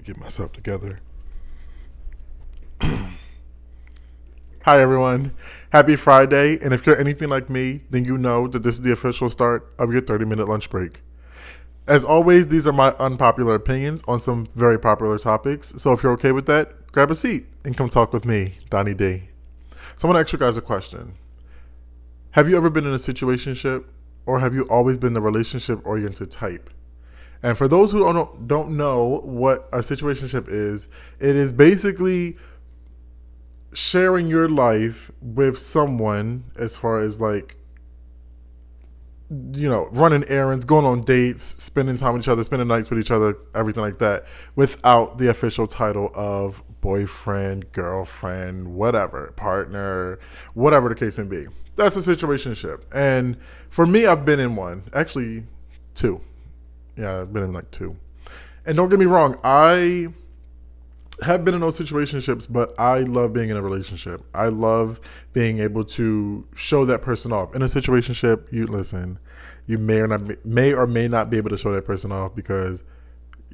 me get myself together. Hi, everyone. Happy Friday. And if you're anything like me, then you know that this is the official start of your 30-minute lunch break. As always, these are my unpopular opinions on some very popular topics. So if you're okay with that, grab a seat and come talk with me, Donny D. So I want to ask you guys a question. Have you ever been in a situationship, or have you always been the relationship-oriented type? And for those who don't know what a situationship is, it is basically sharing your life with someone, as far as like, running errands, going on dates, spending time with each other, spending nights with each other, everything like that, without the official title of boyfriend, girlfriend, whatever, partner, whatever the case may be. That's a situationship. And for me, I've been in one. Actually, two. Yeah, I've been in like two. And don't get me wrong, I have been in those situationships, but I love being in a relationship. I love being able to show that person off. In a situationship, you may or may not be able to show that person off because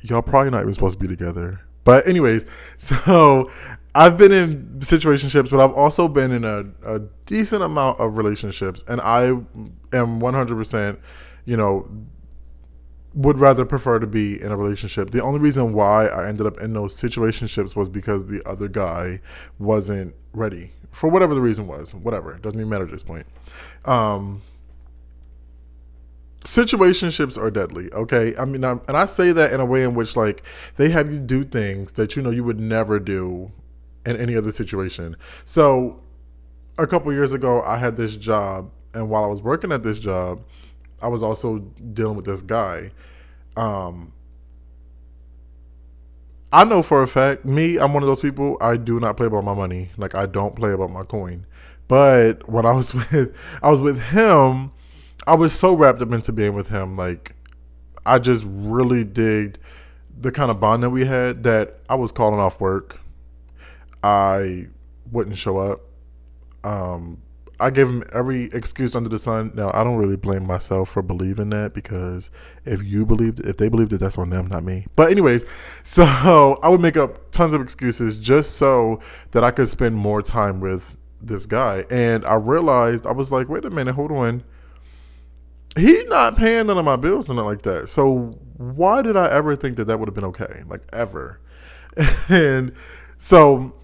y'all probably not even supposed to be together. But anyways, so I've been in situationships, but I've also been in a decent amount of relationships, and I am 100%, would rather prefer to be in a relationship. The only reason why I ended up in those situationships was because the other guy wasn't ready for whatever the reason was. Whatever, it doesn't even matter at this point. Situationships are deadly. Okay, I mean, and I say that in a way in which like they have you do things that you would never do in any other situation. So a couple years ago, I had this job, and while I was working at this job, I was also dealing with this guy. Um, I know for a fact, I'm one of those people. I do not play about my money. Like I don't play about my coin. But when I was with him. I was so wrapped up into being with him. Like I just really digged the kind of bond that we had that I was calling off work. I wouldn't show up. Um, I gave him every excuse under the sun. Now I don't really blame myself for believing that, because if they believed it, that's on them, not me. But anyways, so I would make up tons of excuses just so that I could spend more time with this guy. And I realized, I was like, wait a minute, hold on. He's not paying none of my bills or nothing like that. So why did I ever think that that would have been okay? Like ever. And so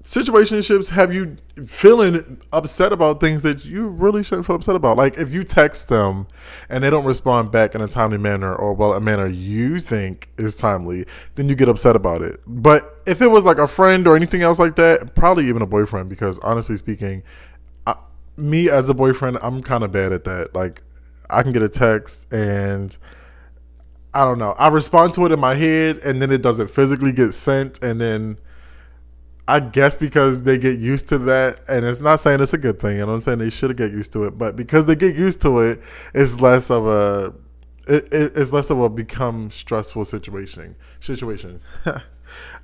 situationships have you feeling upset about things that you really shouldn't feel upset about. Like if you text them and they don't respond back in a timely manner, or well, a manner you think is timely, then you get upset about it. But if it was like a friend or anything else like that, probably even a boyfriend, because honestly speaking, me as a boyfriend, I'm kind of bad at that. Like I can get a text and I don't know, I respond to it in my head and then it doesn't physically get sent, and then I guess because they get used to that, and it's not saying it's a good thing, and I'm saying they should get used to it, but because they get used to it, it's less of it's less of a become stressful situation.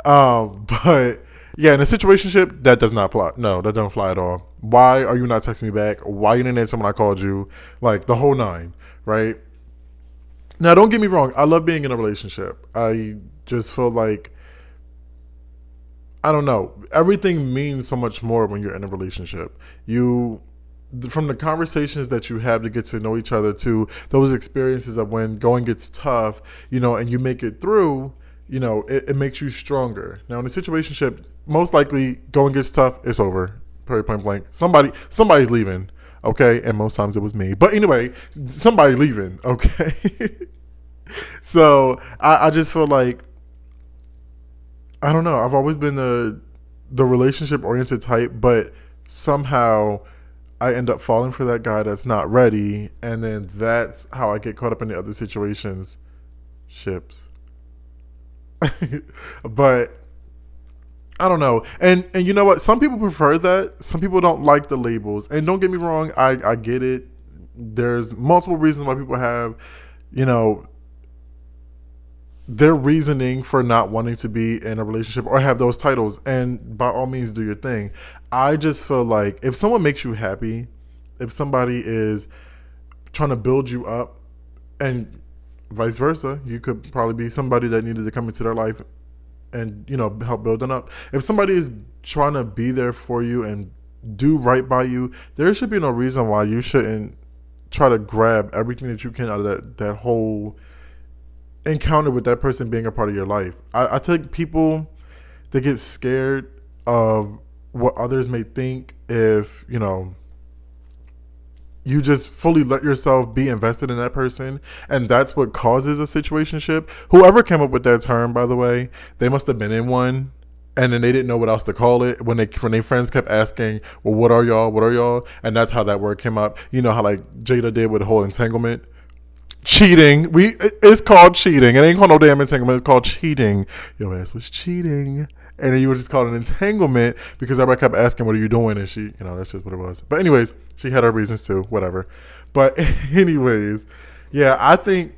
But yeah, in a situationship, that does not fly. No, that don't fly at all. Why are you not texting me back? Why you didn't answer when I called you? Like the whole nine, right? Now, don't get me wrong. I love being in a relationship. I just feel like, I don't know, everything means so much more when you're in a relationship. From the conversations that you have to get to know each other, to those experiences of when going gets tough, and you make it through, it makes you stronger. Now in a situationship, most likely going gets tough, it's over. Very point blank. Somebody's leaving. Okay. And most times it was me. But anyway, somebody leaving. Okay. So I just feel like, I don't know, I've always been the relationship oriented type, but somehow I end up falling for that guy that's not ready, and then that's how I get caught up in the other situations. Ships. But I don't know. And you know what? Some people prefer that. Some people don't like the labels. And don't get me wrong, I get it. There's multiple reasons why people have, you know, their reasoning for not wanting to be in a relationship or have those titles, and by all means do your thing. I just feel like if someone makes you happy, if somebody is trying to build you up, and Vice versa, you could probably be somebody that needed to come into their life and help build them up. If somebody is trying to be there for you and do right by you, there should be no reason why you shouldn't try to grab everything that you can out of that whole encounter with that person being a part of your life. I think people, they get scared of what others may think if you just fully let yourself be invested in that person, and that's what causes a situationship. Whoever came up with that term, by the way, they must have been in one, and then they didn't know what else to call it when their friends kept asking, well, what are y'all, and that's how that word came up. You know how like Jada did with the whole entanglement. Cheating. It's called cheating. It ain't called no damn entanglement. It's called cheating. Your ass was cheating. And then you would just call it an entanglement because everybody kept asking, what are you doing? And she, that's just what it was. But anyways, she had her reasons too, whatever. But anyways, yeah, I think,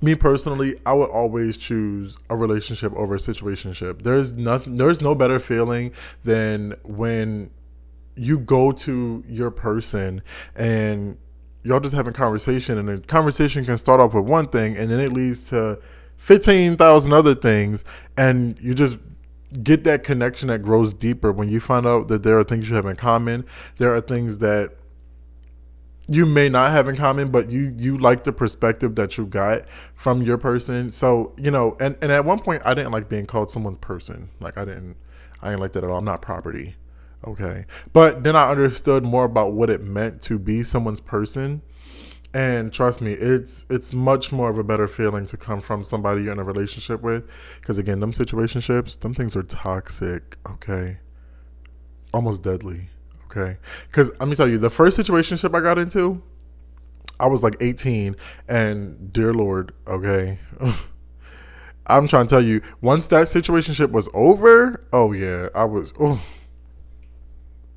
me personally, I would always choose a relationship over a situationship. There's no better feeling than when you go to your person and y'all just having conversation, and the conversation can start off with one thing and then it leads to 15,000 other things, and you just get that connection that grows deeper when you find out that there are things you have in common. There are things that you may not have in common, but you like the perspective that you got from your person. So and at one point I didn't like being called someone's person. Like I didn't like that at all. I'm not property. Okay. But then I understood more about what it meant to be someone's person. And trust me, it's much more of a better feeling to come from somebody you're in a relationship with. Because again, them situationships, them things are toxic. Okay. Almost deadly. Okay. Because let me tell you, the first situationship I got into, I was like 18. And dear Lord, okay. I'm trying to tell you, once that situationship was over, oh yeah, I was, oh.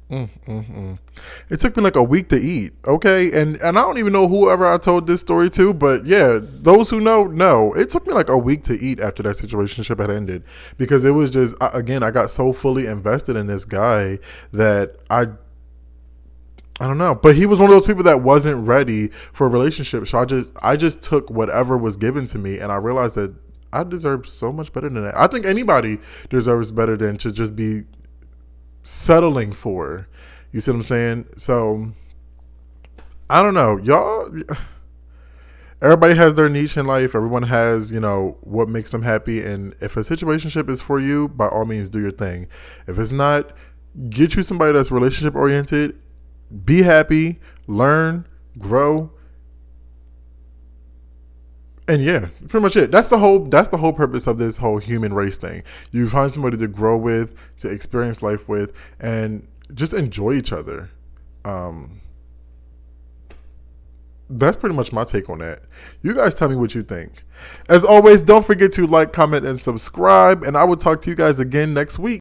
It took me like a week to eat, okay? And I don't even know whoever I told this story to, but yeah, those who know. It took me like a week to eat after that situationship had ended, because it was just, again, I got so fully invested in this guy that I don't know, but he was one of those people that wasn't ready for a relationship. So I just took whatever was given to me, and I realized that I deserve so much better than that. I think anybody deserves better than to just be settling for. You see what I'm saying? So I don't know, y'all. Everybody has their niche in life. Everyone has, what makes them happy. And if a situationship is for you, by all means, do your thing. If it's not, get you somebody that's relationship oriented. Be happy, learn, grow, and yeah, pretty much it. That's the whole purpose of this whole human race thing. You find somebody to grow with, to experience life with, and just enjoy each other. That's pretty much my take on that. You guys tell me what you think. As always, don't forget to like, comment, and subscribe, and I will talk to you guys again next week.